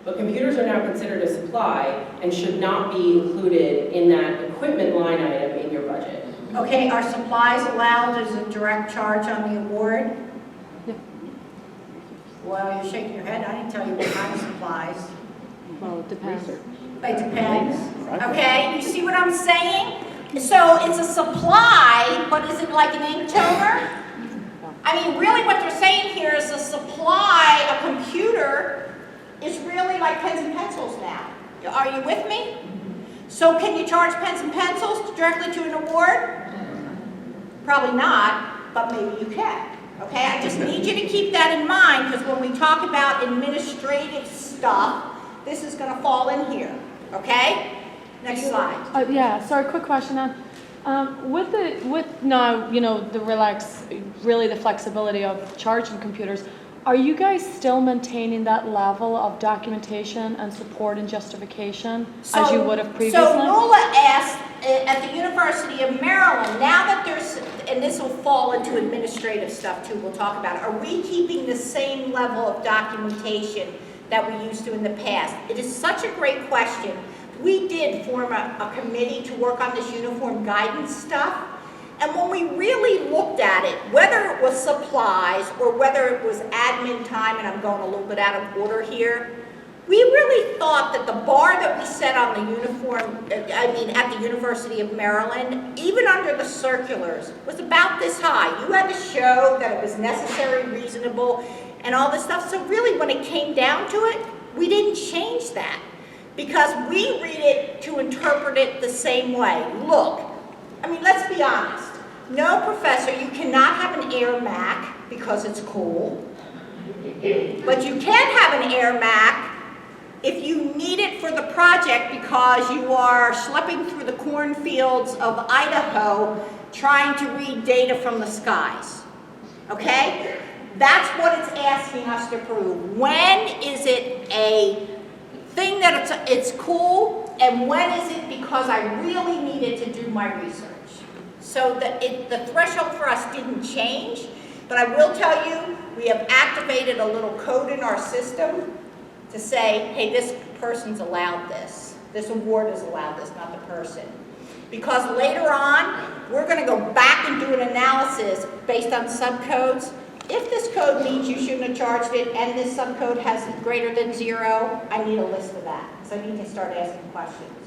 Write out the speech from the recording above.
But computers are now considered a supply and should not be included in that equipment line item in your budget. Okay, are supplies allowed as a direct charge on the award? Yeah. Well, you're shaking your head. I didn't tell you what kind of supplies. Well, it depends. It depends. Okay, you see what I'm saying? So it's a supply, but is it like an ink toner? I mean, really what they're saying here is a supply, a computer, is really like pens and pencils now. Are you with me? So can you charge pens and pencils directly to an award? Probably not, but maybe you can. Okay, I just need you to keep that in mind, because when we talk about administrative stuff, this is going to fall in here. Okay? Next slide. Yeah, sorry, quick question then. With now, you know, really the flexibility of charging computers, are you guys still maintaining that level of documentation and support and justification as you would have previously? So Nula asked at the University of Maryland, now that there's, and this will fall into administrative stuff too, we'll talk about it, are we keeping the same level of documentation that we used to in the past? It is such a great question. We did form a committee to work on this uniform guidance stuff. And when we really looked at it, whether it was supplies or whether it was admin time, and I'm going a little bit out of order here, we really thought that the bar that we set on the uniform, at the University of Maryland, even under the circulars, was about this high. You had to show that it was necessary, reasonable, and all this stuff. So really, when it came down to it, we didn't change that, because we read it to interpret it the same way. Look, I mean, let's be honest. No, professor, you cannot have an Air Mac because it's cool. But you can have an Air Mac if you need it for the project because you are schlepping through the cornfields of Idaho trying to read data from the skies. Okay? That's what it's asking us to prove. When is it a thing that it's cool, and when is it because I really needed to do my research? So the threshold for us didn't change, but I will tell you, we have activated a little code in our system to say, hey, this person's allowed this. This award is allowed this, not the person. Because later on, we're going to go back and do an analysis based on subcodes. If this code means you shouldn't have charged it and this subcode has greater than 0, I need a list of that. So I need to start asking questions.